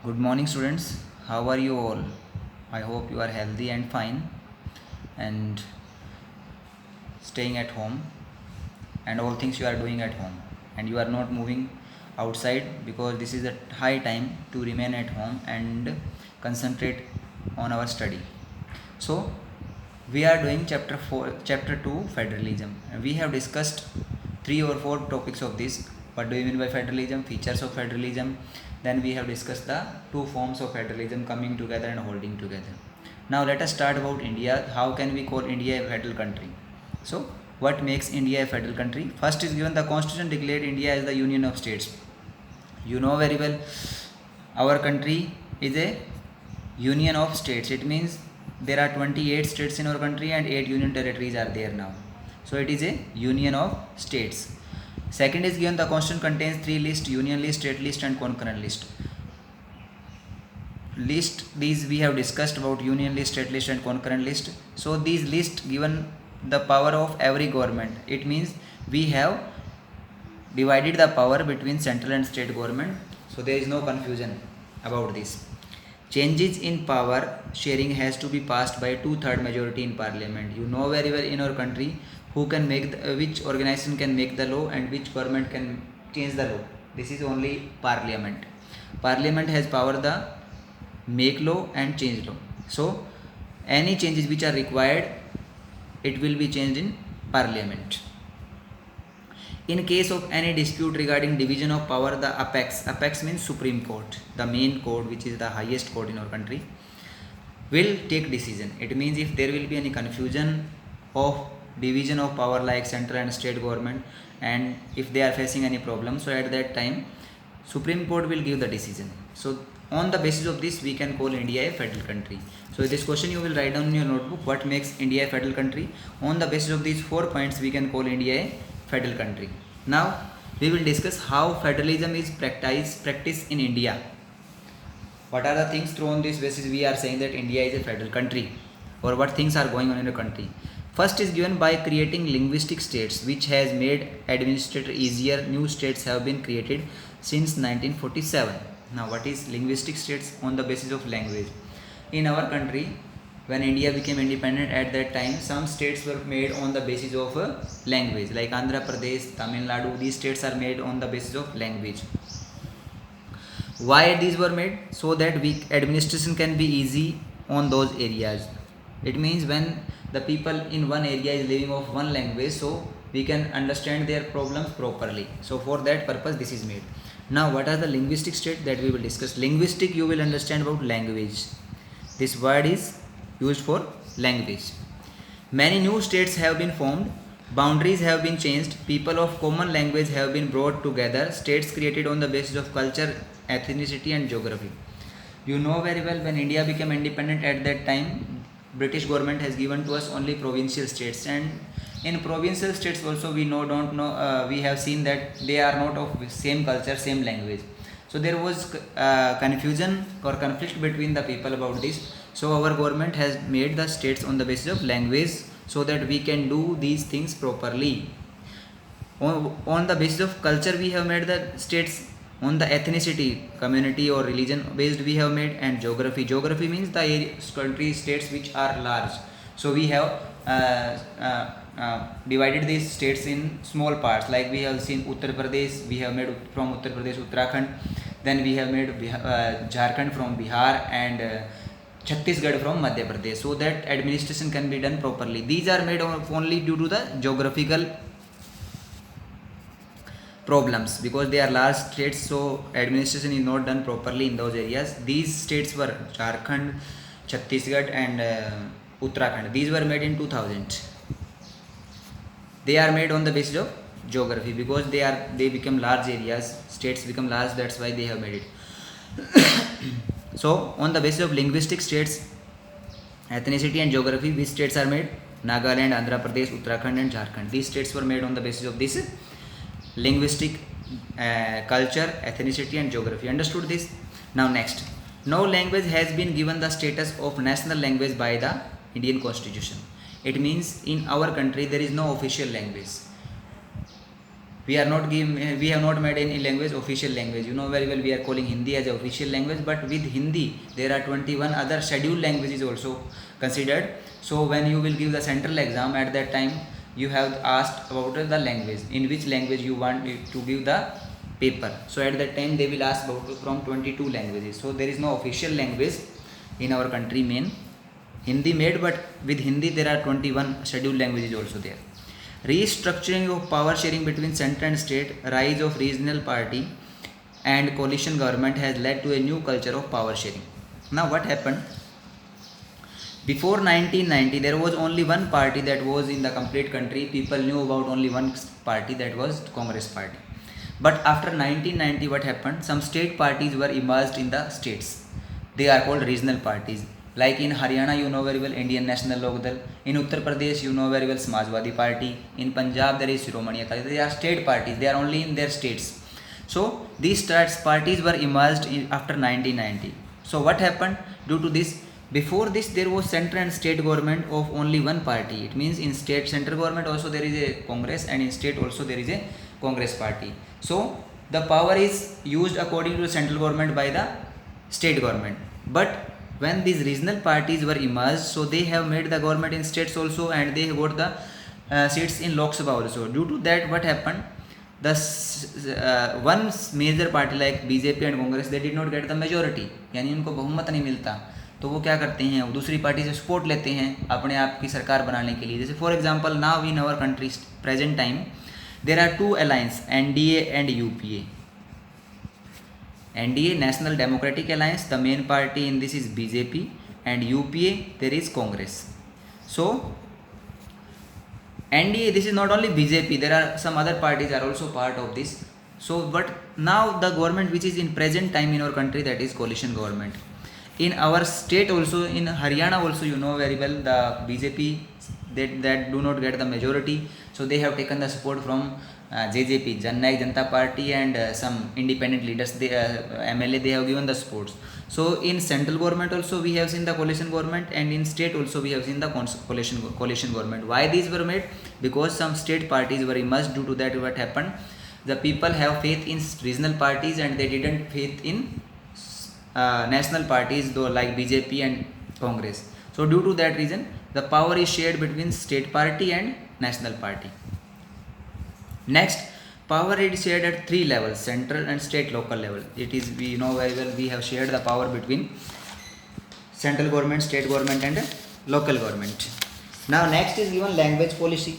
Good morning, students. How are you all? I hope you are healthy and fine and staying at home, and all things you are doing at home, and you are not moving outside because this is a high time to remain at home and concentrate on our study. So, we are doing chapter 2 federalism. We have discussed 3 or 4 topics of this. What do you mean by federalism? Features of federalism. Then we have discussed the two forms of federalism, coming together and holding together. Now let us start about India. How can we call India a federal country? So what makes India a federal country? First is given, the constitution declared India as the union of states. You know very well, our country is a union of states. It means there are 28 states in our country and 8 union territories are there now. So it is a union of states. Second is given, the constitution contains 3 lists: union list, state list and concurrent list. These we have discussed about union list, state list and concurrent list. So these lists given the power of every government. It means we have divided the power between central and state government, so there is no confusion about this. Changes in power sharing has to be passed by 2/3 majority in parliament. You know very well in our country who can make which organization can make the law and which government can change the law. This is only parliament. Parliament has power the make law and change law. So any changes which are required, it will be changed in parliament. In case of any dispute regarding division of power, the apex means Supreme Court, the main court which is the highest court in our country, will take decision. It means if there will be any confusion of division of power like central and state government, and if they are facing any problem, so at that time Supreme Court will give the decision. So on the basis of this we can call India a federal country. So this question you will write down in your notebook, what makes India a federal country. On the basis of these 4 points we can call India a federal country. Now we will discuss how federalism is practiced in India. What are the things through on this basis we are saying that India is a federal country, or what things are going on in the country. First is given, by creating linguistic states, which has made administrator easier. New states have been created since 1947. Now what is linguistic states? On the basis of language. In our country, when India became independent, at that time some states were made on the basis of language, like Andhra Pradesh, Tamil Nadu. These states are made on the basis of language. Why these were made? So that administration can be easy on those areas. It means when the people in one area is living of one language, so we can understand their problems properly. So for that purpose this is made. Now what are the linguistic states that we will discuss? Linguistic, you will understand about language. This word is used for language. Many new states have been formed, boundaries have been changed, people of common language have been brought together, states created on the basis of culture, ethnicity and geography. You know very well, when India became independent, at that time British government has given to us only provincial states, and in provincial states also we we have seen that they are not of same culture, same language. So there was confusion or conflict between the people about this. So our government has made the states on the basis of language, so that we can do these things properly. On the basis of culture we have made the states. On the ethnicity, community or religion based we have made. And geography means the country states which are large. So we have divided these states in small parts, like we have seen Uttar Pradesh, we have made from Uttar Pradesh Uttarakhand, then we have made Jharkhand from Bihar, and Chhattisgarh from Madhya Pradesh, so that administration can be done properly. These are made only due to the geographical problems, because they are large states, so administration is not done properly in those areas. These states were Jharkhand, Chhattisgarh and Uttarakhand. These were made in 2000. They are made on the basis of geography, because they become large areas, states become large, that's why they have made it. So on the basis of linguistic states, ethnicity and geography, which states are made? Nagaland, Andhra Pradesh, Uttarakhand and Jharkhand. These states were made on the basis of this linguistic, culture, ethnicity and geography. Understood this? Now next, no language has been given the status of national language by the Indian Constitution. It means in our country there is no official language. we have not made any language official language. You know very well we are calling Hindi as a official language, but with Hindi there are 21 other scheduled languages also considered. So when you will give the central exam, at that time you have asked about the language, in which language you want to give the paper. So at that time they will ask about from 22 languages. So there is no official language in our country, main Hindi made, but with Hindi there are 21 scheduled languages also there. Restructuring of power sharing between center and state, rise of regional party and coalition government has led to a new culture of power sharing. Now what happened? Before 1990 there was only one party that was in the complete country. People knew about only one party, that was Congress party. But after 1990 what happened? Some state parties were emerged in the states. They are called regional parties. Like in Haryana you know very well Indian National Lok Dal. In Uttar Pradesh you know very well Samajwadi Party. In Punjab there is Shiromani Akali Dal. They are state parties. They are only in their states. So these states parties were emerged after 1990. So what happened due to this? Before this there was central and state government of only one party. It means in state central government also there is a Congress, and in state also there is a Congress party. So the power is used according to the central government by the state government. But when these regional parties were emerged, so they have made the government in states also, and they got the seats in Lok Sabha also. Due to that what happened? The one major party like BJP and Congress, they did not get the majority, यानी उनको बहुमत नहीं मिलता. तो वो क्या करते हैं, वो दूसरी पार्टी से सपोर्ट लेते हैं अपने आप की सरकार बनाने के लिए. जैसे for example now in our country present time there are two alliance, NDA and UPA. NDA, National Democratic Alliance, the main party in this is BJP, and UPA there is Congress. So NDA, this is not only BJP, there are some other parties are also part of this. So but now the government which is in present time in our country, that is coalition government. In our state also, in Haryana also you know very well the BJP that do not get the majority, so they have taken the support from JJP, Jannayak Janata Party, and some independent leaders, they MLA, they have given the supports. So in central government also we have seen the coalition government, and in state also we have seen the coalition government. Why these were made? Because some state parties were emerged. Due to that what happened? The people have faith in regional parties and they didn't faith in national parties though, like BJP and Congress. So due to that reason the power is shared between state party and national party. Next, power is shared at three levels: central and state, local level. It is, we know very well, we have shared the power between central government, state government and local government. Now next is given language policy.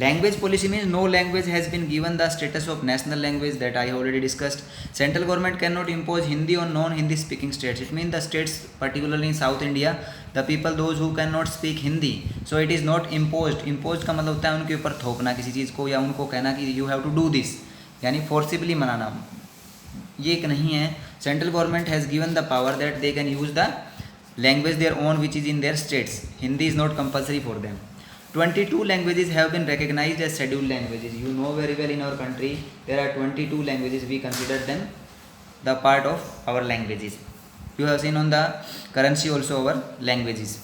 Language policy means no language has been given the status of national language, that I already discussed. Central government cannot impose Hindi on non-Hindi speaking states. It means the states, particularly in South India, the people those who cannot speak Hindi, so it is not imposed. Imposed का मतलब होता है उनके ऊपर थोपना किसी चीज़ को, या उनको कहना कि you have to do this, यानी forcibly मनाना. ये एक नहीं है. Central government has given the power that they can use the language their own which is in their states. Hindi is not compulsory for them. 22 languages have been recognized as scheduled languages. You know very well in our country there are 22 languages. We consider them the part of our languages. You have seen on the currency also our languages.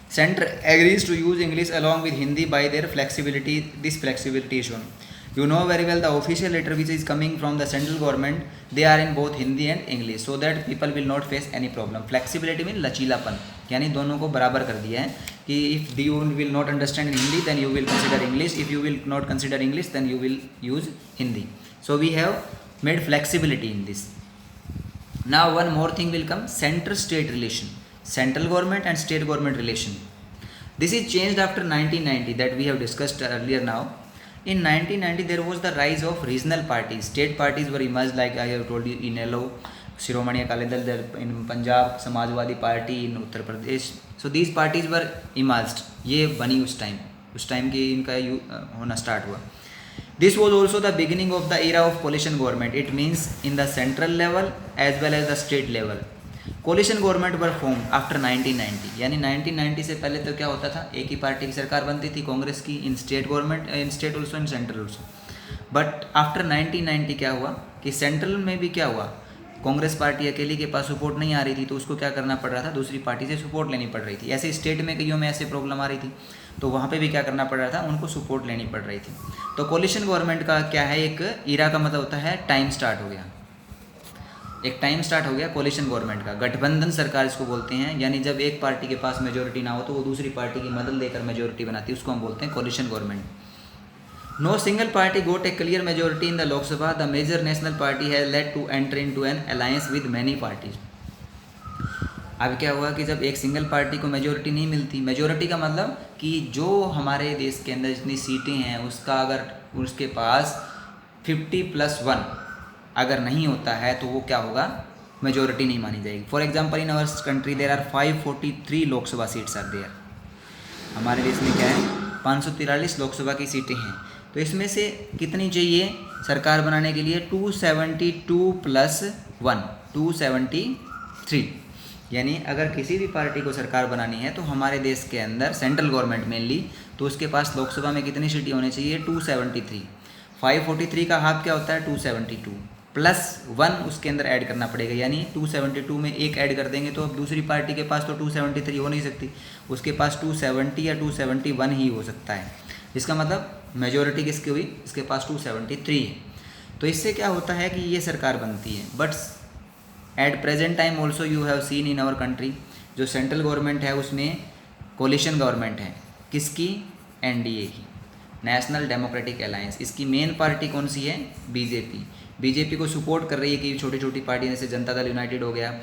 Center agrees to use English along with Hindi by their flexibility. This flexibility is shown. You know very well the official letter which is coming from the central government, they are in both Hindi and English, so that people will not face any problem. Flexibility means लचीलापन, यानी दोनों को बराबर कर दिया है कि if you will not understand in Hindi then you will consider English, if you will not consider English then you will use Hindi. So we have made flexibility in this. Now one more thing will come: center-state relation, central government and state government relation. This is changed after 1990, that we have discussed earlier now. In 1990 there was the rise of regional parties. State parties were emerged, like I have told you, in yellow Shiromani Akali Dal, in Punjab Samajwadi Party, in Uttar Pradesh. So these parties were emerged. ये बनी उस time के इनका होना start हुआ. This was also the beginning of the era of coalition government. It means in the central level as well as the state level. Coalition government were form after 1990, यानी 1990 से पहले तो क्या होता था, एक ही पार्टी की सरकार बनती थी, कांग्रेस की, इन state government, in state also, in central also. But after 1990 क्या हुआ कि सेंट्रल में भी क्या हुआ, कांग्रेस पार्टी अकेली के पास सपोर्ट नहीं आ रही थी तो उसको क्या करना पड़ रहा था, दूसरी पार्टी से सपोर्ट लेनी पड़ रही थी। ऐसे स्टेट में कईयों में ऐसे प्रॉब्लम आ रही थी तो वहाँ पे भी क्या करना पड़ रहा था, उनको सपोर्ट लेनी पड़ रही थी। तो कोलिशन गवर्नमेंट का क्या है, एक इरा का मतलब होता है टाइम स्टार्ट हो गया, एक टाइम स्टार्ट हो गया कोलिशन गवर्नमेंट का। गठबंधन सरकार इसको बोलते हैं, यानी जब एक पार्टी के पास मेजोरिटी ना हो तो वो दूसरी पार्टी की मदद लेकर मेजोरिटी बनाती है, उसको हम बोलते हैं coalition government. No single party got a clear majority in the Lok Sabha, the major national party has led to enter into an alliance with many parties. अब क्या हुआ कि जब एक सिंगल पार्टी को मेजोरिटी नहीं मिलती, मेजोरिटी का मतलब कि जो हमारे देश के अंदर जितनी सीटें हैं उसका अगर उसके पास 50+1 अगर नहीं होता है तो वो क्या होगा, मेजोरिटी नहीं मानी जाएगी। For example in our country there are 543 Lok Sabha seats are there. हमारे देश में क्या है, 543 लोकसभा की सीटें हैं। तो इसमें से कितनी चाहिए सरकार बनाने के लिए, 272+1 273। यानी अगर किसी भी पार्टी को सरकार बनानी है तो हमारे देश के अंदर सेंट्रल गवर्नमेंट मेनली, तो उसके पास लोकसभा में कितनी सीटें होनी चाहिए, 273। 543 का हाफ क्या होता है, 272 +1 उसके अंदर ऐड करना पड़ेगा, यानी 272 में एक ऐड कर देंगे तो अब दूसरी पार्टी के पास तो 273 हो नहीं सकती, उसके पास 270 या 271 ही हो सकता है। इसका मतलब मेजोरिटी किसकी हुई, इसके पास 273 है। तो इससे क्या होता है कि ये सरकार बनती है। But at present time also you have seen in our country, जो सेंट्रल गवर्नमेंट है उसमें कोलिशन गवर्नमेंट है, किसकी, एनडीए की, नेशनल डेमोक्रेटिक अलायंस। इसकी मेन पार्टी कौन सी है, बीजेपी। बीजेपी को सपोर्ट कर रही है कि छोटी छोटी पार्टी जैसे जनता दल यूनाइटेड हो गया,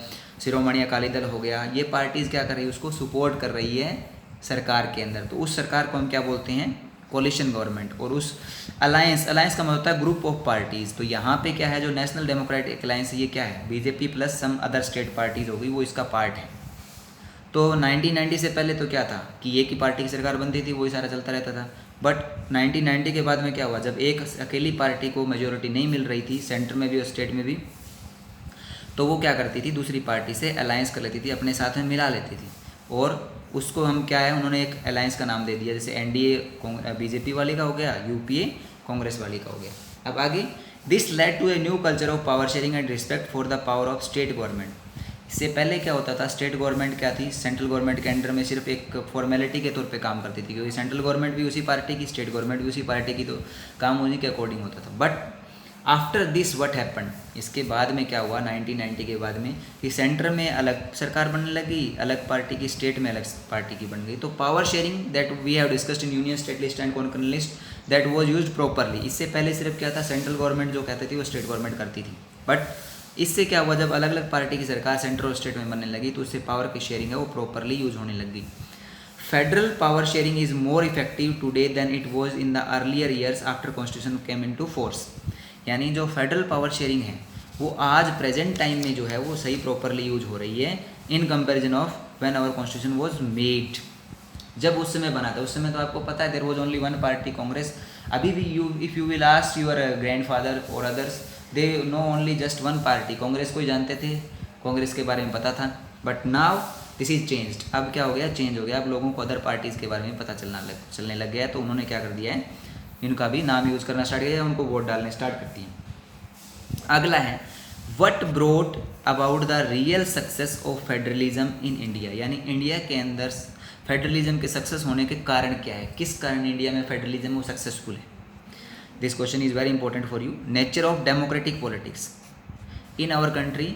शिरोमणि अकाली दल हो गया, ये पार्टीज़ क्या कर रही है, उसको सपोर्ट कर रही है सरकार के अंदर। तो उस सरकार को हम क्या बोलते हैं, कोलिशन गवर्नमेंट। और उस अलायंस का मतलब होता है ग्रुप ऑफ पार्टीज़। तो यहाँ पे क्या है, जो नेशनल डेमोक्रेटिक अलायंस ये क्या है, BJP plus some other state parties होगी, वो इसका पार्ट है। तो 1990 से पहले तो क्या था कि एक ही पार्टी की सरकार बनती थी, वही सारा चलता रहता था। बट 1990 के बाद में क्या हुआ, जब एक अकेली पार्टी को मेजोरिटी नहीं मिल रही थी सेंटर में भी और स्टेट में भी, तो वो क्या करती थी, दूसरी पार्टी से अलायंस कर लेती थी, अपने साथ में मिला लेती थी। और उसको हम क्या है, उन्होंने एक अलायंस का नाम दे दिया, जैसे एनडीए बीजेपी वाली का हो गया, यूपीए कांग्रेस वाली का हो गया। अब आगे, this led to a new culture of power sharing and respect for the power of state government. इससे पहले क्या होता था, स्टेट गवर्नमेंट क्या थी, सेंट्रल गवर्नमेंट के अंडर में सिर्फ एक फॉर्मेलिटी के तौर पे काम करती थी, क्योंकि सेंट्रल गवर्नमेंट भी उसी पार्टी की, स्टेट गवर्नमेंट भी उसी पार्टी की, तो काम उन्हीं के अकॉर्डिंग होता था। But after this what happen, इसके बाद में क्या हुआ 1990 के बाद में, कि सेंटर में अलग सरकार बनने लगी, अलग पार्टी की, स्टेट में अलग पार्टी की बन गई। तो power sharing that we have discussed in union state list and concurrent list that was used properly. इससे पहले सिर्फ क्या था, सेंट्रल गवर्नमेंट जो कहती थी वो स्टेट गवर्नमेंट करती थी। बट इससे क्या हुआ, जब अलग अलग पार्टी की सरकार सेंट्रल और स्टेट में बनने लगी तो उससे पावर की शेयरिंग है वो प्रॉपरली यूज होने लगी। Federal power sharing is more effective today than it was in the earlier years after constitution came into force. यानी जो फेडरल पावर शेयरिंग है वो आज प्रेजेंट टाइम में जो है वो सही प्रॉपरली यूज हो रही है in comparison of when our constitution was made. जब उस समय बना था, उस समय तो आपको पता है there was only one party Congress. अभी भी if you will ask your grandfather और others, they know only just one party, Congress को ही जानते थे, कांग्रेस के बारे में पता था। But now this is changed, अब क्या हो गया, चेंज हो गया, अब लोगों को अदर पार्टीज़ के बारे में पता चलने लग गया। तो उन्होंने क्या कर दिया है, इनका भी नाम यूज़ करना स्टार्ट किया, उनको वोट डालने स्टार्ट करती हैं। अगला है, what brought about the real success of federalism in India. यानी इंडिया के अंदर फेडरलिज्म के सक्सेस होने के कारण क्या है, किस कारण इंडिया में फेडरलिज्म वो सक्सेसफुल है। This question is very important for you. Nature of democratic politics in our country,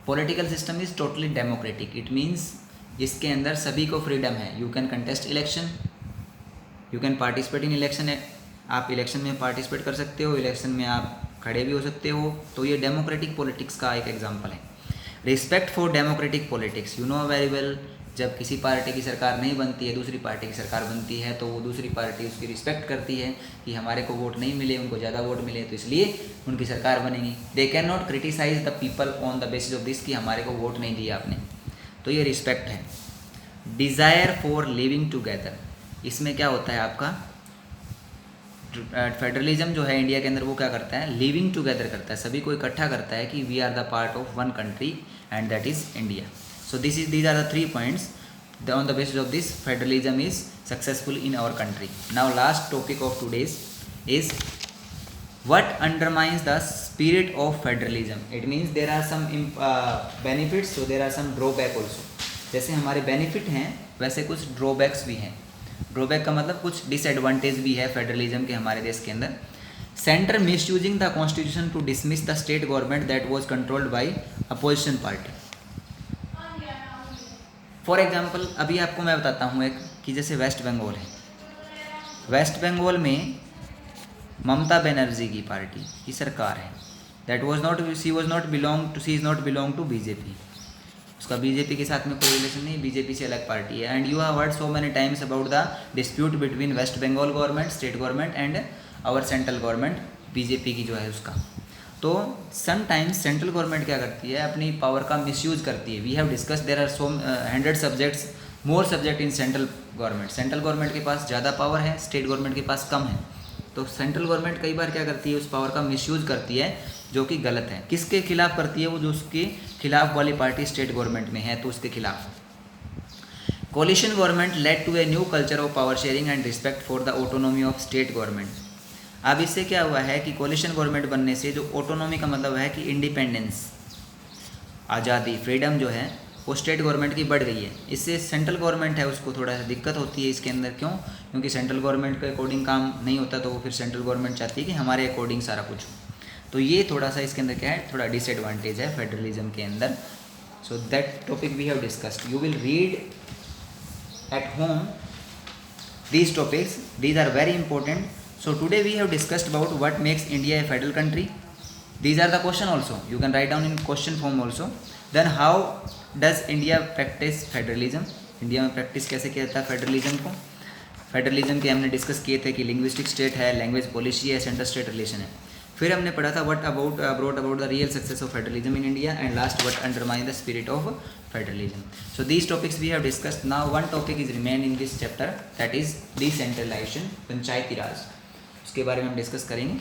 political system is totally democratic. It means इसके अंदर सभी को फ्रीडम है, you can contest election, you can participate in election, आप election में participate कर सकते हो, इलेक्शन में आप खड़े भी हो सकते हो। तो ये डेमोक्रेटिक पॉलिटिक्स का एक एग्जांपल है। Respect for democratic politics, you know very well, जब किसी पार्टी की सरकार नहीं बनती है, दूसरी पार्टी की सरकार बनती है, तो वो दूसरी पार्टी उसकी रिस्पेक्ट करती है कि हमारे को वोट नहीं मिले, उनको ज़्यादा वोट मिले, तो इसलिए उनकी सरकार बनेगी। They can not criticize the people on the basis of this कि हमारे को वोट नहीं दिया आपने, तो ये रिस्पेक्ट है। डिज़ायर फॉर लिविंग टुगेदर, इसमें क्या होता है आपका, फेडरलिज्म जो है इंडिया के अंदर वो क्या करता है, लिविंग टुगेदर करता है, सभी को इकट्ठा करता है कि we are the part of one country and that is India. So these are the 3 points. On the basis of this, federalism is successful in our country. Now last topic of today's is what undermines the spirit of federalism? It means there are some benefits, so there are some drawback also. जैसे हमारे benefit हैं वैसे कुछ drawbacks भी हैं. Drawback का मतलब कुछ डिसएडवांटेज भी है फेडरलिज्म के हमारे देश के अंदर. Centre misusing the constitution to dismiss the state government that was controlled by opposition party. For example अभी आपको मैं बताता हूँ एक कि जैसे वेस्ट बंगाल है. वेस्ट बंगाल में ममता बनर्जी की पार्टी की सरकार है. That was not she is not belong to BJP. उसका बीजेपी के साथ में कोई रिलेशन नहीं, बीजेपी से अलग पार्टी है. And you have heard so many times about the dispute between West Bengal government, state government and our central government, BJP की जो है उसका. तो समटाइम्स सेंट्रल गवर्नमेंट क्या करती है, अपनी पावर का मिसयूज करती है. We have discuss there are so 100 subjects, more subject in central government. Central government के पास ज़्यादा पावर है, स्टेट गवर्नमेंट के पास कम है. तो सेंट्रल गवर्नमेंट कई बार क्या करती है, उस पावर का मिसयूज करती है जो कि गलत है. किसके खिलाफ करती है वो, जो उसके खिलाफ वाली पार्टी स्टेट गवर्नमेंट में है तो उसके खिलाफ. Coalition government led to a new culture of power sharing and respect for the autonomy of state government. अब इससे क्या हुआ है कि कोलिशन गवर्नमेंट बनने से जो ऑटोनॉमी का मतलब है कि इंडिपेंडेंस, आज़ादी, फ्रीडम जो है वो स्टेट गवर्नमेंट की बढ़ गई है. इससे सेंट्रल गवर्नमेंट है उसको थोड़ा सा दिक्कत होती है इसके अंदर. क्यों? क्योंकि सेंट्रल गवर्नमेंट के अकॉर्डिंग काम नहीं होता, तो वो फिर सेंट्रल गवर्नमेंट चाहती है कि हमारे अकॉर्डिंग सारा कुछ हो. तो ये थोड़ा सा इसके अंदर क्या है, थोड़ा डिसएडवांटेज है फेडरलिज्म के अंदर. So that topic we have discussed. You will read at home these topics. These are very important. So today we have discussed about what makes India a federal country. These are the question also. You can write down in question form also. Then how does India practice federalism? India में practice कैसे किया जाता है federalism को. Federalism के हमने discuss किए थे कि लिंग्विस्टिक स्टेट है, लैंग्वेज पॉलिसी है, सेंटर स्टेट रिलेशन है. फिर हमने पढ़ा था what brought about the real success of federalism in India, and last what undermine the spirit of federalism. So these topics we have discussed. Now one topic is remain in this chapter, that is decentralisation, panchayati raj. उसके बारे में हम discuss करेंगे.